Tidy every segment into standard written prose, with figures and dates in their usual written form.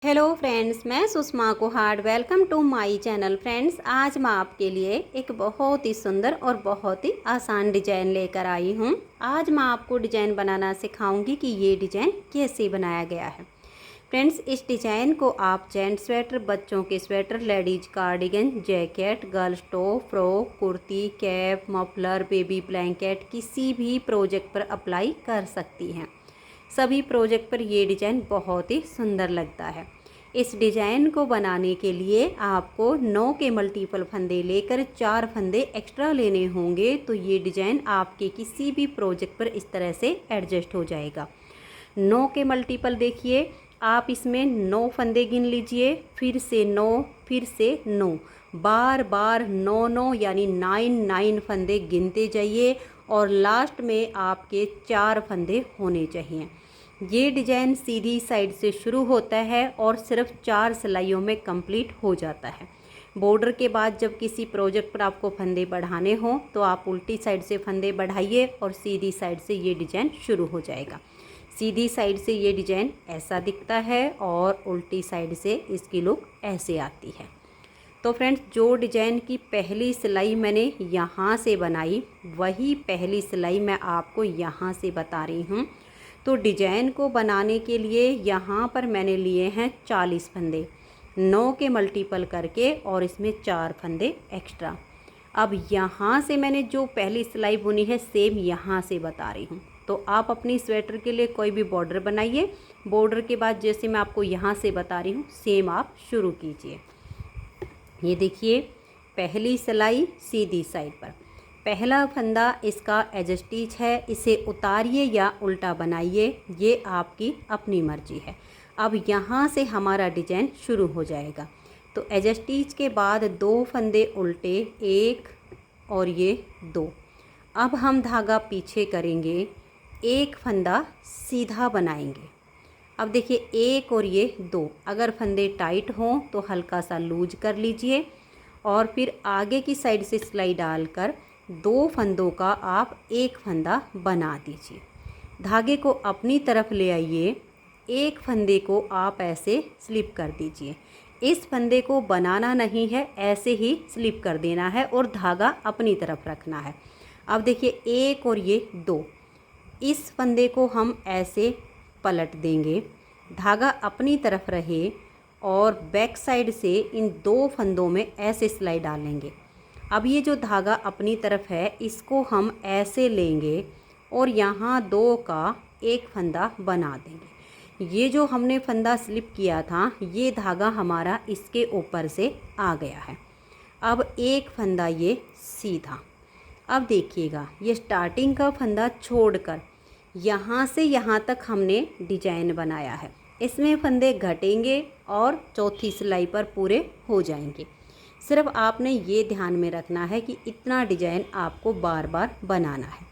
Hello friends, मैं Sushma Kuhad. Welcome to my channel. Friends, आज मैं आपके लिए एक बहुत ही सुंदर और बहुत ही आसान डिजाइन लेकर आई हूँ। आज मैं आपको डिजाइन बनाना सिखाऊंगी कि ये डिजाइन कैसे बनाया गया है। फ्रेंड्स, इस डिजाइन को आप जेंट्स स्वेटर, बच्चों के sweater, ladies cardigan, jacket, girls top, frock, kurti, cap, muffler, baby blanket किसी भी प्रोजेक्ट पर अप्लाई कर सकती हैं। सभी प्रोजेक्ट पर ये डिज़ाइन बहुत ही सुंदर लगता है। इस डिज़ाइन को बनाने के लिए आपको 9 के मल्टीपल फंदे लेकर 4 फंदे एक्स्ट्रा लेने होंगे, तो ये डिज़ाइन आपके किसी भी प्रोजेक्ट पर इस तरह से एडजस्ट हो जाएगा। 9 के मल्टीपल देखिए, आप इसमें 9 फंदे गिन लीजिए, फिर से 9, फिर से 9, बार बार 9 9 यानी 9 फंदे गिनते जाइए और लास्ट में आपके 4 फंदे होने चाहिए। ये डिज़ाइन सीधी साइड से शुरू होता है और सिर्फ 4 सिलाइयों में कंप्लीट हो जाता है। बॉर्डर के बाद जब किसी प्रोजेक्ट पर आपको फंदे बढ़ाने हों तो आप उल्टी साइड से फंदे बढ़ाइए और सीधी साइड से ये डिज़ाइन शुरू हो जाएगा। सीधी साइड से ये डिज़ाइन ऐसा दिखता है और उल्टी साइड से इसकी लुक ऐसे आती है। तो फ्रेंड्स, जो डिज़ाइन की पहली सिलाई मैंने यहाँ से बनाई, वही पहली सिलाई मैं आपको यहाँ से बता रही हूँ। तो डिज़ाइन को बनाने के लिए यहाँ पर मैंने लिए हैं 40 फंदे, 9 के मल्टीपल करके और इसमें 4 फंदे एक्स्ट्रा। अब यहाँ से मैंने जो पहली सिलाई बुनी है सेम यहाँ से बता रही हूँ। तो आप अपनी स्वेटर के लिए कोई भी बॉर्डर बनाइए, बॉर्डर के बाद जैसे मैं आपको यहाँ से बता रही हूँ सेम आप शुरू कीजिए। ये देखिए, पहली सिलाई सीधी साइड पर, पहला फंदा इसका एज स्टिच है, इसे उतारिए या उल्टा बनाइए, ये आपकी अपनी मर्जी है। अब यहाँ से हमारा डिजाइन शुरू हो जाएगा। तो एज स्टिच के बाद 2 फंदे उल्टे, 1 और ये 2। अब हम धागा पीछे करेंगे, 1 फंदा सीधा बनाएंगे। अब देखिए, 1 और ये 2, अगर फंदे टाइट हों तो हल्का सा लूज कर लीजिए और फिर आगे की साइड से सिलाई डालकर 2 फंदों का आप 1 फंदा बना दीजिए। धागे को अपनी तरफ ले आइए, 1 फंदे को आप ऐसे स्लिप कर दीजिए। इस फंदे को बनाना नहीं है, ऐसे ही स्लिप कर देना है और धागा अपनी तरफ रखना है। अब देखिए, 1 और ये 2, इस फंदे को हम ऐसे पलट देंगे, धागा अपनी तरफ रहे और बैक साइड से इन 2 फंदों में ऐसे सिलाई डालेंगे। अब ये जो धागा अपनी तरफ है इसको हम ऐसे लेंगे और यहाँ 2 का 1 फंदा बना देंगे। ये जो हमने फंदा स्लिप किया था, ये धागा हमारा इसके ऊपर से आ गया है। अब 1 फंदा ये सीधा। अब देखिएगा, ये स्टार्टिंग का फंदा छोड़कर यहाँ से यहाँ तक हमने डिजाइन बनाया है। इसमें फंदे घटेंगे और चौथी सिलाई पर पूरे हो जाएंगे। सिर्फ आपने ये ध्यान में रखना है कि इतना डिजाइन आपको बार बार बनाना है।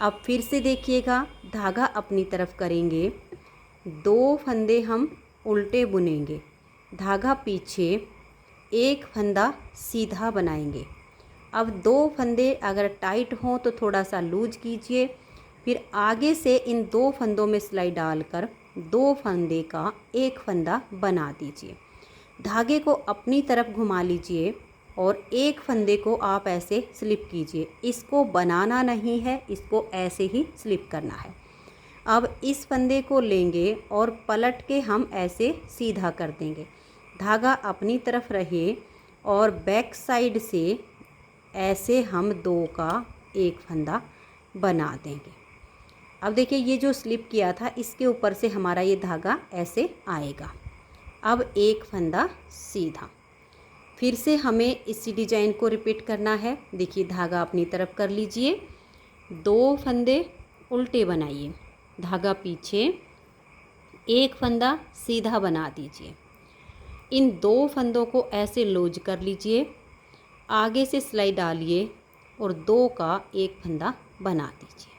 अब फिर से देखिएगा, धागा अपनी तरफ करेंगे, 2 फंदे हम उल्टे बुनेंगे, धागा पीछे, 1 फंदा सीधा बनाएंगे। अब 2 फंदे अगर टाइट हों तो थोड़ा सा लूज कीजिए, फिर आगे से इन 2 फंदों में सिलाई डालकर 2 फंदे का 1 फंदा बना दीजिए। धागे को अपनी तरफ घुमा लीजिए और 1 फंदे को आप ऐसे स्लिप कीजिए। इसको बनाना नहीं है, इसको ऐसे ही स्लिप करना है। अब इस फंदे को लेंगे और पलट के हम ऐसे सीधा कर देंगे, धागा अपनी तरफ रहे और बैक साइड से ऐसे हम 2 का 1 फंदा बना देंगे। अब देखिए, ये जो स्लिप किया था इसके ऊपर से हमारा ये धागा ऐसे आएगा। अब 1 फंदा सीधा। फिर से हमें इसी डिजाइन को रिपीट करना है। देखिए, धागा अपनी तरफ कर लीजिए, 2 फंदे उल्टे बनाइए, धागा पीछे, 1 फंदा सीधा बना दीजिए। इन 2 फंदों को ऐसे लूज कर लीजिए, आगे से सिलाई डालिए और 2 का 1 फंदा बना दीजिए।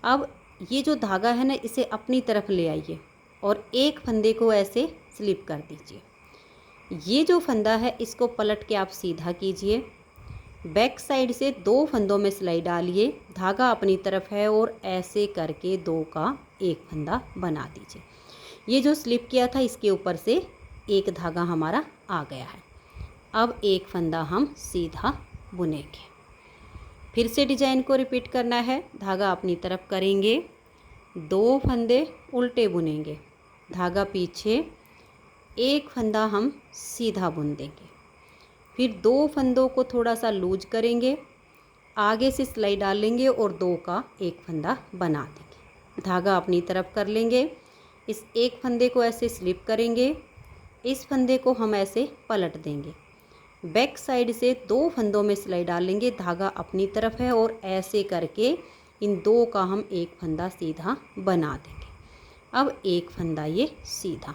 अब ये जो धागा है ना, इसे अपनी तरफ ले आइए और 1 फंदे को ऐसे स्लिप कर दीजिए। ये जो फंदा है इसको पलट के आप सीधा कीजिए, बैक साइड से 2 फंदों में सिलाई डालिए, धागा अपनी तरफ है और ऐसे करके 2 का 1 फंदा बना दीजिए। ये जो स्लिप किया था इसके ऊपर से एक धागा हमारा आ गया है। अब एक फंदा हम सीधा बुनेंगे। फिर से डिजाइन को रिपीट करना है। धागा अपनी तरफ करेंगे, 2 फंदे उल्टे बुनेंगे, धागा पीछे, एक फंदा हम सीधा बुन देंगे। फिर 2 फंदों को थोड़ा सा लूज करेंगे, आगे से सिलाई डाल लेंगे और 2 का एक फंदा बना देंगे। धागा अपनी तरफ कर लेंगे, इस एक फंदे को ऐसे स्लिप करेंगे, इस फंदे को हम ऐसे पलट देंगे, बैक साइड से 2 फंदों में सिलाई डाल लेंगे, धागा अपनी तरफ है और ऐसे करके इन 2 का हम एक फंदा सीधा बना देंगे। अब एक फंदा ये सीधा।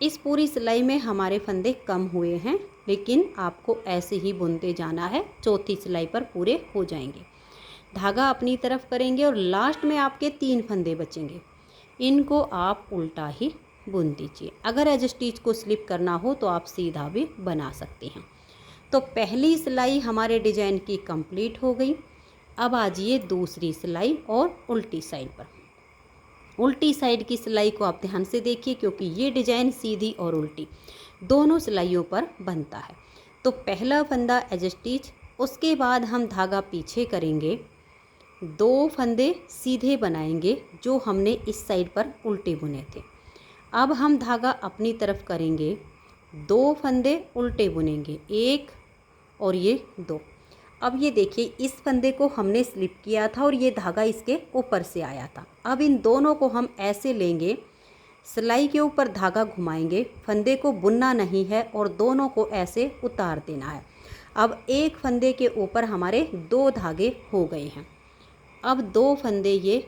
इस पूरी सिलाई में हमारे फंदे कम हुए हैं, लेकिन आपको ऐसे ही बुनते जाना है, चौथी सिलाई पर पूरे हो जाएंगे। धागा अपनी तरफ करेंगे और लास्ट में आपके 3 फंदे बचेंगे, इनको आप उल्टा ही बुन दीजिए। अगर एज स्टिच को स्लिप करना हो तो आप सीधा भी बना सकते हैं। तो पहली सिलाई हमारे डिजाइन की कंप्लीट हो गई। अब आ जाइए दूसरी सिलाई और उल्टी साइड पर। उल्टी साइड की सिलाई को आप ध्यान से देखिए, क्योंकि ये डिजाइन सीधी और उल्टी दोनों सिलाइयों पर बनता है। तो पहला फंदा एज स्टिच, उसके बाद हम धागा पीछे करेंगे, 2 फंदे सीधे बनाएंगे जो हमने इस साइड पर उल्टे बुने थे। अब हम धागा अपनी तरफ करेंगे, 2 फंदे उल्टे बुनेंगे, 1 और ये 2। अब ये देखिए, इस फंदे को हमने स्लिप किया था और ये धागा इसके ऊपर से आया था। अब इन दोनों को हम ऐसे लेंगे, सिलाई के ऊपर धागा घुमाएंगे, फंदे को बुनना नहीं है और दोनों को ऐसे उतार देना है। अब एक फंदे के ऊपर हमारे 2 धागे हो गए हैं। अब 2 फंदे ये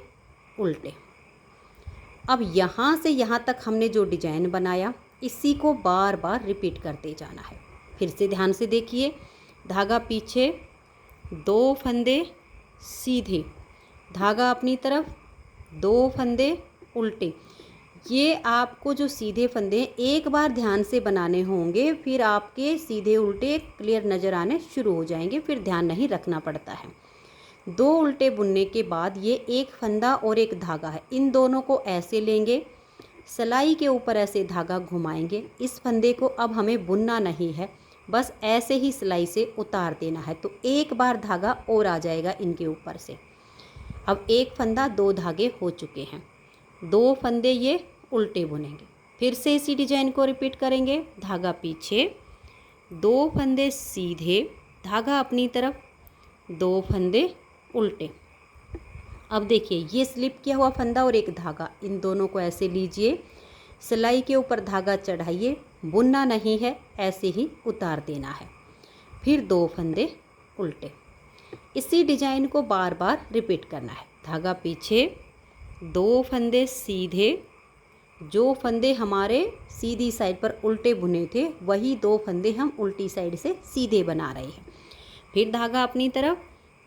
उल्टे। अब यहाँ से यहाँ तक हमने जो डिजाइन बनाया, इसी को बार बार रिपीट करते जाना है। फिर से ध्यान से देखिए, धागा पीछे, 2 फंदे सीधे, धागा अपनी तरफ, 2 फंदे उल्टे। ये आपको जो सीधे फंदे एक बार ध्यान से बनाने होंगे, फिर आपके सीधे उल्टे क्लियर नज़र आने शुरू हो जाएंगे, फिर ध्यान नहीं रखना पड़ता है। 2 उल्टे बुनने के बाद ये एक फंदा और एक धागा है, इन दोनों को ऐसे लेंगे, सिलाई के ऊपर ऐसे धागा घुमाएंगे। इस फंदे को अब हमें बुनना नहीं है, बस ऐसे ही सिलाई से उतार देना है, तो एक बार धागा और आ जाएगा इनके ऊपर से। अब एक फंदा 2 धागे हो चुके हैं, 2 फंदे ये उल्टे बुनेंगे। फिर से इसी डिजाइन को रिपीट करेंगे, धागा पीछे, 2 फंदे सीधे, धागा अपनी तरफ, 2 फंदे उल्टे। अब देखिए, ये स्लिप किया हुआ फंदा और एक धागा, इन दोनों को ऐसे लीजिए, सिलाई के ऊपर धागा चढ़ाइए, बुनना नहीं है, ऐसे ही उतार देना है। फिर 2 फंदे उल्टे। इसी डिजाइन को बार बार रिपीट करना है। धागा पीछे, 2 फंदे सीधे, जो फंदे हमारे सीधी साइड पर उल्टे बुने थे वही 2 फंदे हम उल्टी साइड से सीधे बना रहे हैं। फिर धागा अपनी तरफ,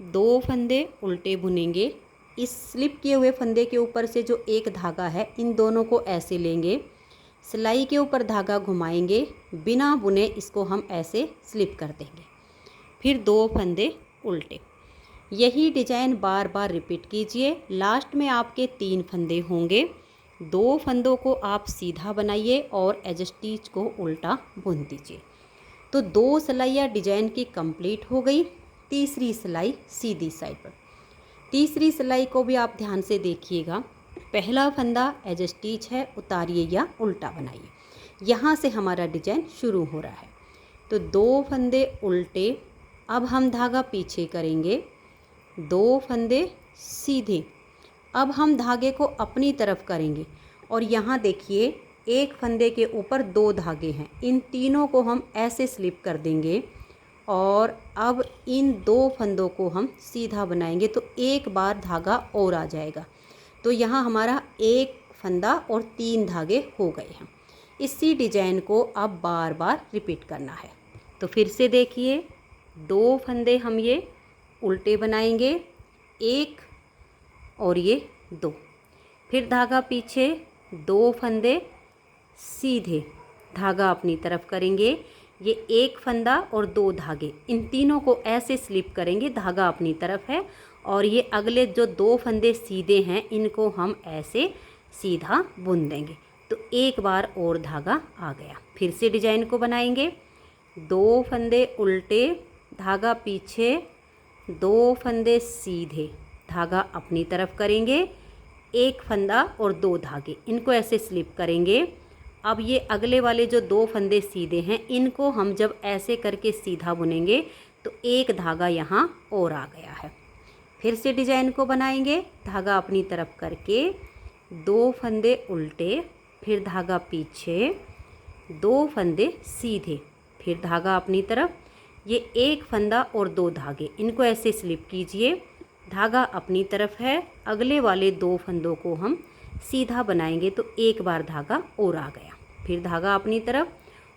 2 फंदे उल्टे बुनेंगे, इस स्लिप किए हुए फंदे के ऊपर से जो एक धागा है, इन दोनों को ऐसे लेंगे, सिलाई के ऊपर धागा घुमाएंगे, बिना बुने इसको हम ऐसे स्लिप कर देंगे। फिर 2 फंदे उल्टे। यही डिजाइन बार बार रिपीट कीजिए। लास्ट में आपके 3 फंदे होंगे, 2 फंदों को आप सीधा बनाइए और एज स्टिच को उल्टा बुन दीजिए। तो 2 सिलाइयाँ डिजाइन की कंप्लीट हो गई। तीसरी सिलाई सीधी साइड पर। तीसरी सिलाई को भी आप ध्यान से देखिएगा। पहला फंदा एज स्टिच है, उतारिए या उल्टा बनाइए। यहाँ से हमारा डिजाइन शुरू हो रहा है। तो 2 फंदे उल्टे। अब हम धागा पीछे करेंगे, 2 फंदे सीधे। अब हम धागे को अपनी तरफ करेंगे और यहाँ देखिए, एक फंदे के ऊपर 2 धागे हैं, इन तीनों को हम ऐसे स्लिप कर देंगे और अब इन 2 फंदों को हम सीधा बनाएंगे, तो एक बार धागा और आ जाएगा। तो यहाँ हमारा एक फंदा और 3 धागे हो गए हैं। इसी डिजाइन को अब बार बार रिपीट करना है। तो फिर से देखिए, 2 फंदे हम ये उल्टे बनाएंगे, 1 और ये 2। फिर धागा पीछे, 2 फंदे सीधे, धागा अपनी तरफ करेंगे, ये एक फंदा और 2 धागे, इन तीनों को ऐसे स्लिप करेंगे, धागा अपनी तरफ है और ये अगले जो 2 फंदे सीधे हैं इनको हम ऐसे सीधा बुन देंगे। तो एक बार और धागा आ गया। फिर से डिजाइन को बनाएंगे, 2 फंदे उल्टे, धागा पीछे, 2 फंदे सीधे, धागा अपनी तरफ करेंगे, एक फंदा और 2 धागे, इनको ऐसे स्लिप करेंगे। अब ये अगले वाले जो 2 फंदे सीधे हैं इनको हम जब ऐसे करके सीधा बुनेंगे तो एक धागा यहाँ और आ गया है। फिर से डिजाइन को बनाएंगे, धागा अपनी तरफ करके, 2 फंदे उल्टे, फिर धागा पीछे, 2 फंदे सीधे, फिर धागा अपनी तरफ, ये एक फंदा और 2 धागे, इनको ऐसे स्लिप कीजिए, धागा अपनी तरफ है, अगले वाले 2 फंदों को हम सीधा बनाएंगे तो एक बार धागा और आ गया, फिर धागा अपनी तरफ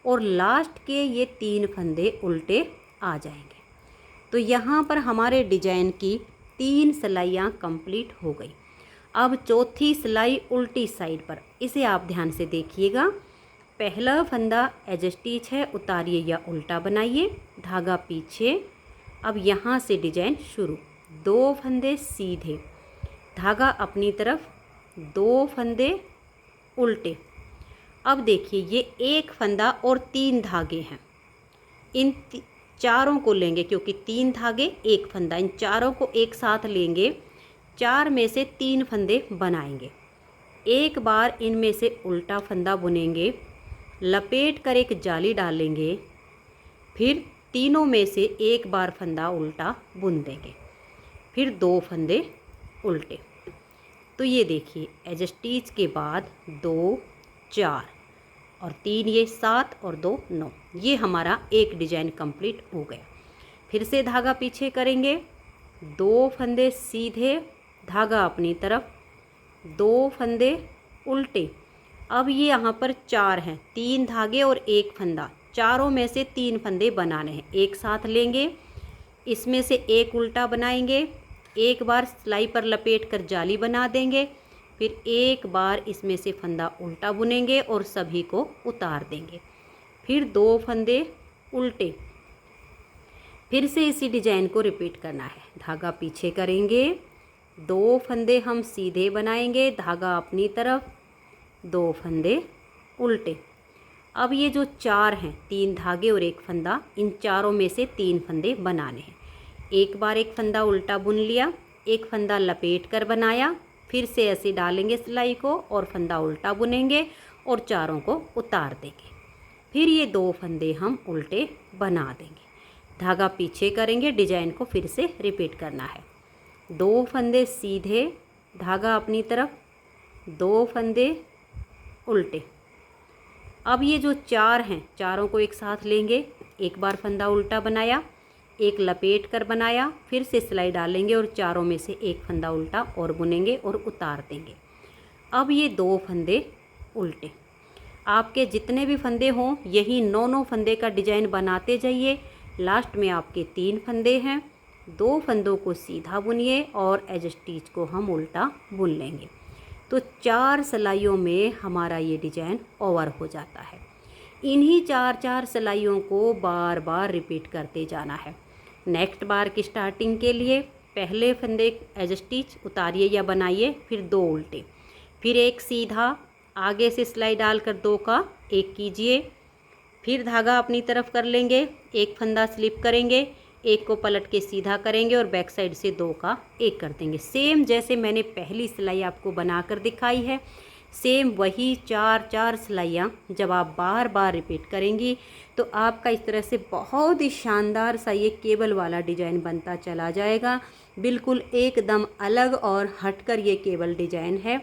और लास्ट के ये 3 फंदे उल्टे आ जाएंगे। तो यहाँ पर हमारे डिजाइन की 3 सिलाइयाँ कंप्लीट हो गई। अब चौथी सिलाई उल्टी साइड पर, इसे आप ध्यान से देखिएगा। पहला फंदा एज स्टिच है, उतारिए या उल्टा बनाइए, धागा पीछे। अब यहाँ से डिजाइन शुरू, 2 फंदे सीधे, धागा अपनी तरफ, 2 फंदे उल्टे। अब देखिए ये एक फंदा और 3 धागे हैं, इन चारों को लेंगे क्योंकि 3 धागे एक फंदा, इन चारों को एक साथ लेंगे, 4 में से 3 फंदे बनाएंगे, एक बार इनमें से उल्टा फंदा बुनेंगे, लपेट कर एक जाली डालेंगे, फिर तीनों में से एक बार फंदा उल्टा बुन देंगे, फिर 2 फंदे उल्टे। तो ये देखिए एज स्टिच के बाद 2 4 और 3 ये 7 और 2 9, ये हमारा एक डिजाइन कंप्लीट हो गया। फिर से धागा पीछे करेंगे, 2 फंदे सीधे, धागा अपनी तरफ, 2 फंदे उल्टे। अब ये यहाँ पर 4 हैं, 3 धागे और एक फंदा, चारों में से 3 फंदे बनाने हैं, एक साथ लेंगे, इसमें से एक उल्टा बनाएंगे, एक बार सिलाई पर लपेट कर जाली बना देंगे, फिर एक बार इसमें से फंदा उल्टा बुनेंगे और सभी को उतार देंगे, फिर 2 फंदे उल्टे। फिर से इसी डिजाइन को रिपीट करना है, धागा पीछे करेंगे, 2 फंदे हम सीधे बनाएंगे, धागा अपनी तरफ, 2 फंदे उल्टे। अब ये जो 4 हैं, 3 धागे और एक फंदा, इन चारों में से 3 फंदे बनाने हैं, एक बार एक फंदा उल्टा बुन लिया, एक फंदा लपेट कर बनाया, फिर से ऐसे डालेंगे सिलाई को और फंदा उल्टा बुनेंगे और चारों को उतार देंगे, फिर ये 2 फंदे हम उल्टे बना देंगे, धागा पीछे करेंगे, डिजाइन को फिर से रिपीट करना है, 2 फंदे सीधे, धागा अपनी तरफ, 2 फंदे उल्टे। अब ये जो 4 हैं, चारों को एक साथ लेंगे, एक बार फंदा उल्टा बनाया, एक लपेट कर बनाया, फिर से सिलाई डालेंगे और चारों में से एक फंदा उल्टा और बुनेंगे और उतार देंगे। अब ये 2 फंदे उल्टे, आपके जितने भी फंदे हों यही 9 फंदे का डिजाइन बनाते जाइए, लास्ट में आपके 3 फंदे हैं, 2 फंदों को सीधा बुनिए और एज स्टिच को हम उल्टा बुन लेंगे। तो 4 सिलाइयों में हमारा ये डिजाइन ओवर हो जाता है। इन्हीं 4 सिलाइयों को बार बार रिपीट करते जाना है। नेक्स्ट बार की स्टार्टिंग के लिए पहले फंदे एज स्टिच उतारिए या बनाइए, फिर 2 उल्टे, फिर एक सीधा, आगे से सिलाई डालकर 2 का 1 कीजिए, फिर धागा अपनी तरफ कर लेंगे, एक फंदा स्लिप करेंगे, एक को पलट के सीधा करेंगे और बैक साइड से 2 का 1 कर देंगे। सेम जैसे मैंने पहली सिलाई आपको बनाकर दिखाई है, सेम वही 4 सिलाइयाँ जब आप बार बार रिपीट करेंगी तो आपका इस तरह से बहुत ही शानदार सा ये केबल वाला डिज़ाइन बनता चला जाएगा। बिल्कुल एकदम अलग और हटकर ये केबल डिज़ाइन है।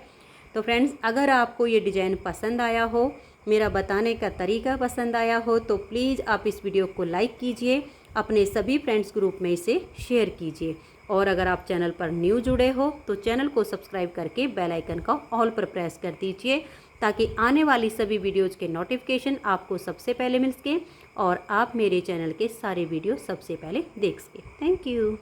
तो फ्रेंड्स, अगर आपको ये डिज़ाइन पसंद आया हो, मेरा बताने का तरीका पसंद आया हो, तो प्लीज़ आप इस वीडियो को लाइक कीजिए, अपने सभी फ्रेंड्स ग्रुप में इसे शेयर कीजिए। और अगर आप चैनल पर न्यू जुड़े हो तो चैनल को सब्सक्राइब करके बेल आइकन का ऑल पर प्रेस कर दीजिए, ताकि आने वाली सभी वीडियोज़ के नोटिफिकेशन आपको सबसे पहले मिल सके और आप मेरे चैनल के सारे वीडियो सबसे पहले देख सकें। Thank you.